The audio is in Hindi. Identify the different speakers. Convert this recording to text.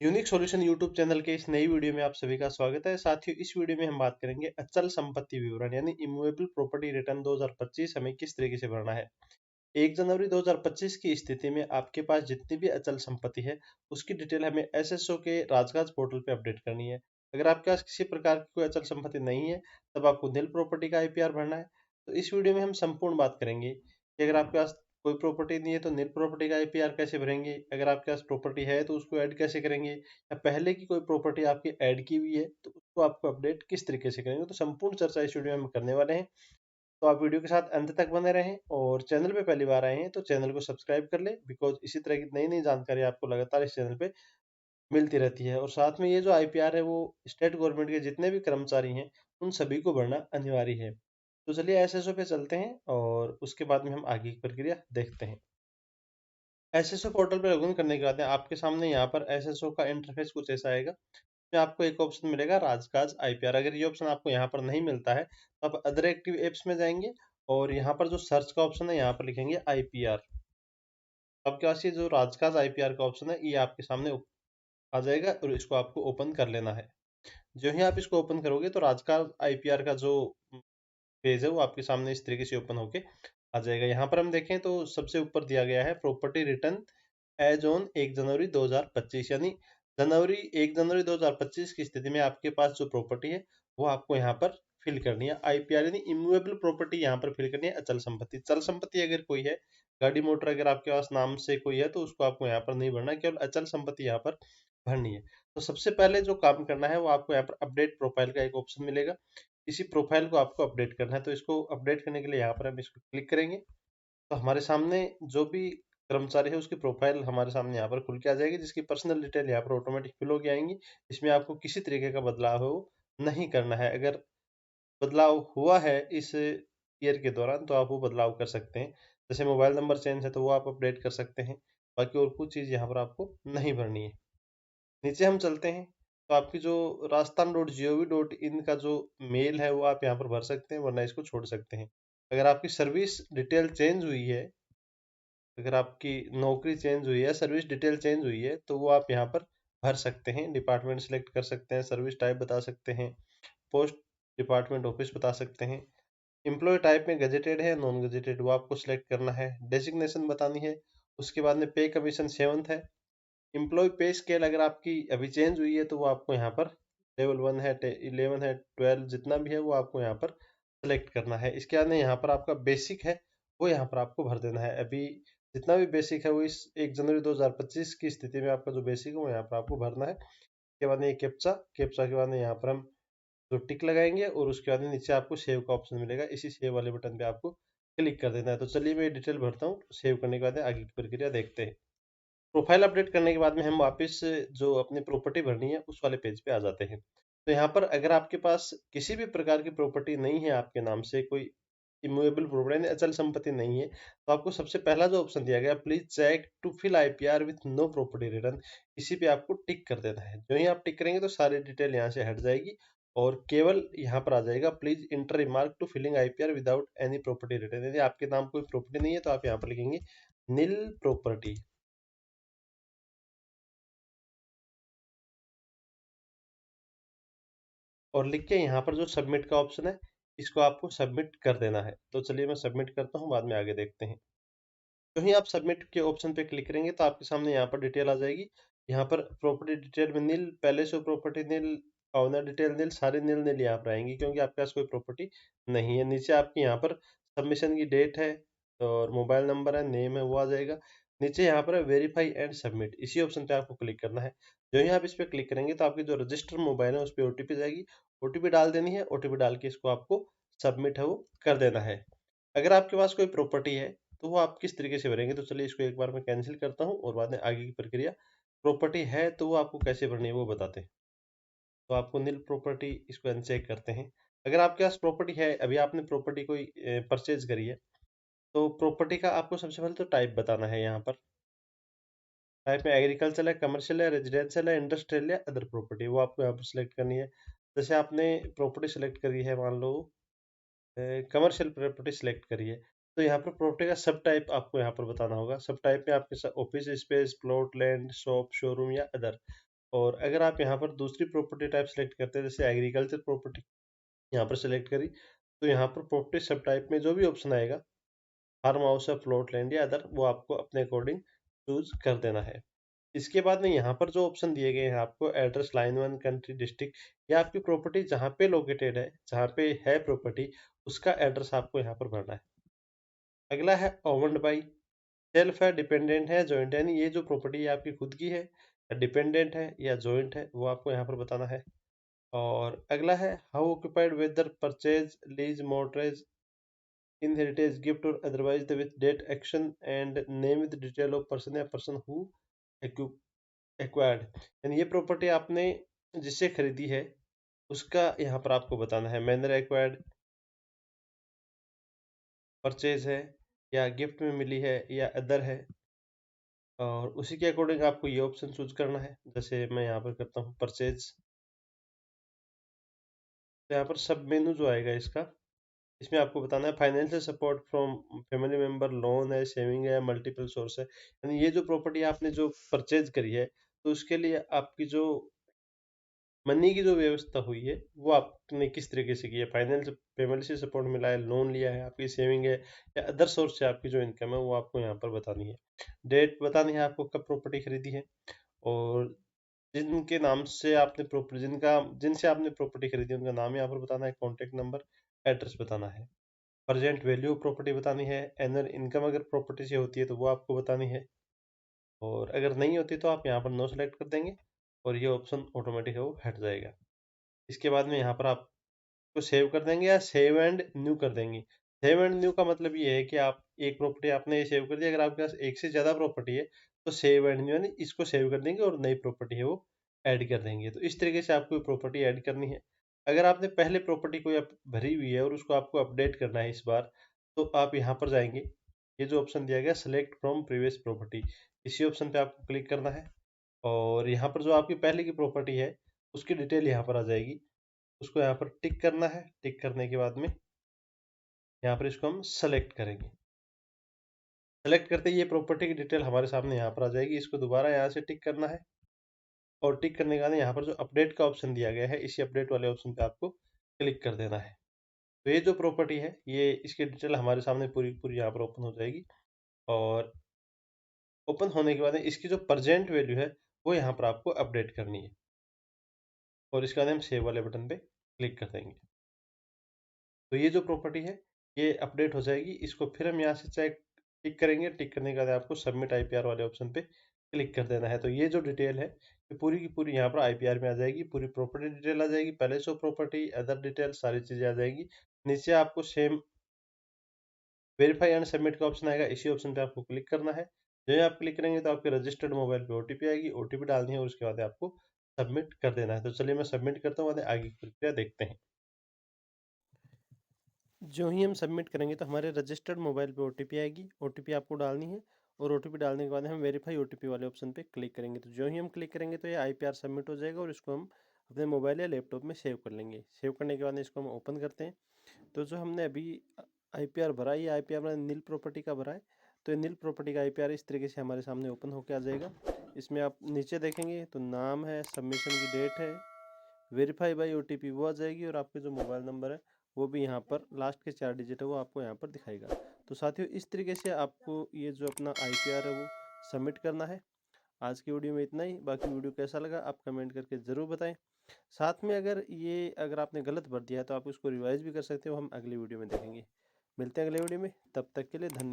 Speaker 1: यूनिक सॉल्यूशन यूट्यूब चैनल के इस नई वीडियो में आप सभी का स्वागत है। साथियों, इस वीडियो में हम बात करेंगे अचल संपत्ति विवरण यानी इमूवेबल प्रॉपर्टी रिटर्न 2025 हमें किस तरीके से भरना है। 1 जनवरी 2025 की स्थिति में आपके पास जितनी भी अचल संपत्ति है उसकी डिटेल हमें एसएसओ के राजकाज पोर्टल पे अपडेट करनी है। अगर आपके पास किसी प्रकार की कोई अचल संपत्ति नहीं है तब आपको निल प्रॉपर्टी का आईपीआर भरना है। तो इस वीडियो में हम संपूर्ण बात करेंगे कि अगर आपके पास कोई प्रॉपर्टी नहीं है तो निल प्रॉपर्टी का आईपीआर कैसे भरेंगे, अगर आपके पास प्रॉपर्टी है तो उसको ऐड कैसे करेंगे, या पहले की कोई प्रॉपर्टी आपकी ऐड की हुई है तो उसको आपको अपडेट किस तरीके से करेंगे। तो संपूर्ण चर्चा इस वीडियो में हम करने वाले हैं। तो आप वीडियो के साथ अंत तक बने रहें और चैनल पे पहली बार आए हैं तो चैनल को सब्सक्राइब कर ले, बिकॉज इसी तरह की नई नई जानकारी आपको लगातार इस चैनल पे मिलती रहती है। और साथ में ये जो आईपीआर है वो स्टेट गवर्नमेंट के जितने भी कर्मचारी हैं उन सभी को भरना अनिवार्य है। तो चलिए एसएसओ पे चलते हैं और उसके बाद में हम आगे की प्रक्रिया देखते हैं। एसएसओ पोर्टल पर लॉगिन करने के बाद आपके सामने यहाँ पर एसएसओ का इंटरफेस कुछ ऐसा आएगा। में आपको एक ऑप्शन मिलेगा राजकाज आईपीआर। अगर ये ऑप्शन आपको यहाँ पर नहीं मिलता है तो आप अदर एक्टिव एप्स में जाएंगे और यहाँ पर जो सर्च का ऑप्शन है यहाँ पर लिखेंगे आईपीआर। आपके पास ये जो राजकाज आईपीआर का ऑप्शन है ये आपके सामने आ जाएगा और इसको आपको ओपन कर लेना है। जो ही आप इसको ओपन करोगे तो राजकाज आईपीआर का जो पेज है वो आपके सामने इस तरीके से ओपन होके आ जाएगा। यहाँ पर हम देखें तो सबसे ऊपर दिया गया है प्रॉपर्टी रिटर्न एज ऑन 1 जनवरी 2025, यानी जनवरी 1 जनवरी 2025 की स्थिति में आपके पास जो प्रॉपर्टी है वो आपको यहाँ पर फिल करनी है। आईपीआर यानी इमूवेबल प्रॉपर्टी यहाँ पर फिल करनी है। अचल संपत्ति, चल संपत्ति अगर कोई है, गाड़ी मोटर अगर आपके पास नाम से कोई है तो उसको आपको यहाँ पर नहीं भरना, केवल अचल संपत्ति यहाँ पर भरनी है। तो सबसे पहले जो काम करना है वो आपको यहाँ पर अपडेट प्रोफाइल का एक ऑप्शन मिलेगा। इसी प्रोफाइल को आपको अपडेट करना है। तो इसको अपडेट करने के लिए यहाँ पर हम इसको क्लिक करेंगे तो हमारे सामने जो भी कर्मचारी है उसकी प्रोफाइल हमारे सामने यहाँ पर खुल के आ जाएगी, जिसकी पर्सनल डिटेल यहाँ पर ऑटोमेटिक फिल होके आएंगी। इसमें आपको किसी तरीके का बदलाव है वो नहीं करना है। अगर बदलाव हुआ है इस ईयर के दौरान तो आप वो बदलाव कर सकते हैं। जैसे मोबाइल नंबर चेंज है तो वो आप अपडेट कर सकते हैं। बाकी और कुछ चीज़ यहाँ पर आपको नहीं भरनी है। नीचे हम चलते हैं तो आपकी जो rajasthan.gov.in का जो मेल है वो आप यहाँ पर भर सकते हैं, वरना इसको छोड़ सकते हैं। अगर आपकी सर्विस डिटेल चेंज हुई है, अगर आपकी नौकरी चेंज हुई है, सर्विस डिटेल चेंज हुई है तो वो आप यहाँ पर भर सकते हैं। डिपार्टमेंट सेलेक्ट कर सकते हैं, सर्विस टाइप बता सकते हैं, पोस्ट डिपार्टमेंट ऑफिस बता सकते हैं। एम्प्लॉय टाइप में गजेटेड है नॉन गजेटेड वो आपको सिलेक्ट करना है। डेजिग्नेशन बतानी है। उसके बाद में पे कमीशन 7th है। एम्प्लॉय पे स्केल अगर आपकी अभी चेंज हुई है तो वो आपको यहाँ पर लेवल 1 है, 11 है, 12 जितना भी है वो आपको यहाँ पर सेलेक्ट करना है। इसके बाद में यहाँ पर आपका बेसिक है वो यहाँ पर आपको भर देना है। अभी जितना भी बेसिक है वो इस 1 जनवरी 2025 की स्थिति में आपका जो बेसिक है वो यहाँ पर आपको भरना है। उसके बाद में ये कैप्चा कैप्चा के बाद में यहाँ पर हम जो टिक लगाएंगे और उसके बाद में नीचे आपको सेव का ऑप्शन मिलेगा। इसी सेव वाले बटन पे आपको क्लिक कर देना है। तो चलिए मैं ये डिटेल भरता हूँ। सेव करने के बाद आगे की प्रक्रिया देखते हैं। प्रोफाइल अपडेट करने के बाद में हम वापस जो अपनी प्रॉपर्टी भरनी है उस वाले पेज पे आ जाते हैं। तो यहाँ पर अगर आपके पास किसी भी प्रकार की प्रॉपर्टी नहीं है, आपके नाम से कोई इमूवेबल प्रॉपर्टी अचल संपत्ति नहीं है, तो आपको सबसे पहला जो ऑप्शन दिया गया please check to fill IPR with no property return, इसी पे आपको टिक कर देना है। जो ही आप टिक करेंगे तो सारी डिटेल यहाँ से हट जाएगी और केवल यहाँ पर आ जाएगा please enter remark to filling IPR without any property return. यदि आपके नाम कोई प्रॉपर्टी नहीं है तो आप यहाँ पर लिखेंगे नील प्रॉपर्टी और लिख के यहाँ पर जो सबमिट का ऑप्शन है इसको आपको सबमिट कर देना है। तो चलिए मैं सबमिट करता हूँ, बाद में आगे देखते हैं। तो ही आप सबमिट के ऑप्शन पे क्लिक करेंगे तो आपके सामने यहाँ पर डिटेल आ जाएगी। यहाँ पर प्रॉपर्टी डिटेल में नील, पहले से प्रॉपर्टी नील, ओनर डिटेल नील, सारी नील नील यहाँ पर आएंगी क्योंकि आपके पास कोई प्रॉपर्टी नहीं है। नीचे आपकी यहाँ पर सबमिशन की डेट है और मोबाइल नंबर है, नेम है वो आ जाएगा। नीचे यहाँ पर वेरीफाई एंड सबमिट, इसी ऑप्शन पे आपको क्लिक करना है। जो ही आप इस पर क्लिक करेंगे तो आपकी जो रजिस्टर मोबाइल है उस पर ओटीपी जाएगी। ओटीपी डाल देनी है, ओटीपी डाल के इसको आपको सबमिट है वो कर देना है। अगर आपके पास कोई प्रॉपर्टी है तो वो आप किस तरीके से भरेंगे, तो चलिए इसको एक बार मैं कैंसिल करता हूँ और बाद में आगे की प्रक्रिया। प्रॉपर्टी है तो वो आपको कैसे भरनी है वो बताते हैं। तो आपको नील प्रॉपर्टी इसको अनचेक करते हैं। अगर आपके पास प्रॉपर्टी है, अभी आपने प्रॉपर्टी कोई परचेज करी है, तो प्रॉपर्टी का आपको सबसे पहले तो टाइप बताना है। यहाँ पर टाइप में एग्रीकल्चर है, कमर्शियल है, रेजिडेंशियल है, इंडस्ट्रियल है, अदर प्रॉपर्टी वो आपको यहाँ पर सिलेक्ट करनी है। जैसे आपने प्रॉपर्टी सेलेक्ट करी है, मान लो कमर्शियल प्रॉपर्टी सिलेक्ट करिए, तो यहाँ पर प्रॉपर्टी का सब टाइप आपको यहाँ पर बताना होगा। सब टाइप में आपके office space, plot, land, shop, showroom या अदर। और अगर आप यहाँ पर दूसरी प्रॉपर्टी टाइप सेलेक्ट करते हैं, जैसे एग्रीकल्चर प्रॉपर्टी यहाँ पर सेलेक्ट करी, तो यहाँ पर प्रॉपर्टी सब टाइप में जो भी ऑप्शन आएगा, फार्म हाउस है, प्लॉट लैंड या अदर, वो आपको अपने अकॉर्डिंग चूज कर देना है। इसके बाद में यहाँ पर जो ऑप्शन दिए गए हैं आपको, एड्रेस, लाइन 1, कंट्री, डिस्ट्रिक्ट, या आपकी प्रॉपर्टी जहाँ पे लोकेटेड है, जहाँ पे है प्रॉपर्टी, उसका एड्रेस आपको यहाँ पर भरना है। अगला है ओन्ड बाई, सेल्फ है, डिपेंडेंट है, जॉइंट है, यानी ये जो प्रॉपर्टी है आपकी खुद की है, डिपेंडेंट है या जॉइंट है, वो आपको यहाँ पर बताना है। और अगला है how occupied, whether purchase, lease, mortgage, inheritage, gift और otherwise, the with date, action and name with detail of person या पर्सन हु एक्वायर्ड, यानी ये प्रॉपर्टी आपने जिससे खरीदी है उसका यहाँ पर आपको बताना है। मैनर एक्वायर्ड, परचेज है, या गिफ्ट में मिली है, या अदर है, और उसी के अकॉर्डिंग आपको ये ऑप्शन चूज करना है। जैसे मैं यहाँ पर करता हूँ परचेज, तो यहाँ पर सब मेनू जो आएगा इसका, इसमें आपको बताना है financial support from family member, loan है, सेविंग है, मल्टीपल सोर्स है, यानी ये जो प्रॉपर्टी आपने जो परचेज करी है, तो उसके लिए आपकी जो मनी की जो व्यवस्था हुई है वो आपने किस तरीके से की है, फाइनेंस फैमिली से सपोर्ट मिला है, लोन लिया है, आपकी सेविंग है, या अदर सोर्स से आपकी जो इनकम है वो आपको यहाँ पर बतानी है। डेट बतानी है आपको कब प्रॉपर्टी खरीदी है, और जिनके नाम से आपने प्रॉपर्टी, जिनसे आपने प्रॉपर्टी खरीदी उनका नाम यहाँ पर बताना है, कॉन्टेक्ट नंबर, एड्रेस बताना है, प्रेजेंट वैल्यू प्रॉपर्टी बतानी है, एनुअल इनकम अगर प्रॉपर्टी से होती है तो वो आपको बतानी है, और अगर नहीं होती तो आप यहाँ पर नो सेलेक्ट कर देंगे और ये ऑप्शन ऑटोमेटिक है वो हट जाएगा। इसके बाद में यहाँ पर आपको सेव कर देंगे या सेव एंड न्यू कर देंगे। सेव एंड न्यू का मतलब ये है कि आप एक प्रॉपर्टी आपने सेव कर दी, अगर आपके पास एक से ज़्यादा प्रॉपर्टी है तो सेव एंड न्यू यानी इसको सेव कर देंगे और नई प्रॉपर्टी है वो ऐड कर देंगे। तो इस तरीके से आपको प्रॉपर्टी ऐड करनी है। अगर आपने पहले प्रॉपर्टी कोई भरी हुई है और उसको आपको अपडेट करना है इस बार, तो आप यहाँ पर जाएंगे, ये जो ऑप्शन दिया गया सेलेक्ट फ्रॉम प्रीवियस प्रॉपर्टी, इसी ऑप्शन पे आपको क्लिक करना है, और यहाँ पर जो आपकी पहले की प्रॉपर्टी है उसकी डिटेल यहाँ पर आ जाएगी, उसको यहाँ पर टिक करना है। टिक करने के बाद में यहाँ पर इसको हम सेलेक्ट करेंगे। सेलेक्ट करते ही ये प्रॉपर्टी की डिटेल हमारे सामने यहाँ पर आ जाएगी, इसको दोबारा यहाँ से टिक करना है, और टिक करने के बाद यहाँ पर जो अपडेट का ऑप्शन दिया गया है, इसी अपडेट वाले ऑप्शन पे आपको क्लिक कर देना है। तो ये जो प्रॉपर्टी है, ये इसकी डिटेल हमारे सामने पूरी पूरी यहाँ पर ओपन हो जाएगी, और ओपन होने के बाद इसकी जो प्रेजेंट वैल्यू है वो यहाँ पर आपको अपडेट करनी है, और इसके बाद हम सेव वाले बटन पे क्लिक कर देंगे। तो ये जो प्रॉपर्टी है ये अपडेट हो जाएगी। इसको फिर हम यहाँ से चेक टिक करेंगे। टिक करने के बाद आपको सबमिट आईपीआर वाले ऑप्शन पे क्लिक कर देना है। तो ये जो डिटेल है ये पूरी की पूरी यहाँ पर आईपीआर में आ जाएगी, पूरी प्रॉपर्टी डिटेल आ जाएगी, पहले से प्रॉपर्टी, अदर डिटेल, सारी चीजें आ जाएगी। नीचे आपको सेम वेरीफाई एंड सबमिट का ऑप्शन आएगा, इसी ऑप्शन पे आपको क्लिक करना है। जो ही आप क्लिक करेंगे तो आपके रजिस्टर्ड मोबाइल पे ओटीपी आएगी, ओटीपी डालनी है और उसके बाद आपको सबमिट कर देना है। तो चलिए मैं सबमिट करता हूँ, आगे की प्रक्रिया देखते हैं। जो ही हम सबमिट करेंगे तो हमारे रजिस्टर्ड मोबाइल पे ओटीपी आएगी, ओटीपी आपको डालनी है, और ओटीपी डालने के बाद हम वेरीफाई ओटीपी वाले ऑप्शन पे क्लिक करेंगे। तो जो ही हम क्लिक करेंगे तो ये आईपीआर सबमिट हो जाएगा, और इसको हम अपने मोबाइल या लैपटॉप में सेव कर लेंगे। सेव करने के बाद इसको हम ओपन करते हैं। तो जो हमने अभी आईपीआर भरा है, ये आईपीआर हमने नील प्रॉपर्टी का भरा है। तो ये नील प्रॉपर्टी का आईपीआर इस तरीके से हमारे सामने ओपन होकर आ जाएगा। इसमें आप नीचे देखेंगे तो नाम है, सबमिशन की डेट है, वेरीफाई बाई ओटीपी वो आ जाएगी, और आपके जो मोबाइल नंबर है वो भी यहाँ पर लास्ट के 4 डिजिट है वो आपको यहाँ पर दिखाएगा। तो साथियों इस तरीके से आपको ये जो अपना आईपीआर है वो सबमिट करना है। आज की वीडियो में इतना ही। बाकी वीडियो कैसा लगा आप कमेंट करके ज़रूर बताएं। साथ में अगर आपने गलत भर दिया है तो आप उसको रिवाइज भी कर सकते हो, हम अगली वीडियो में देखेंगे। मिलते हैं अगले वीडियो में, तब तक के लिए धन्यवाद।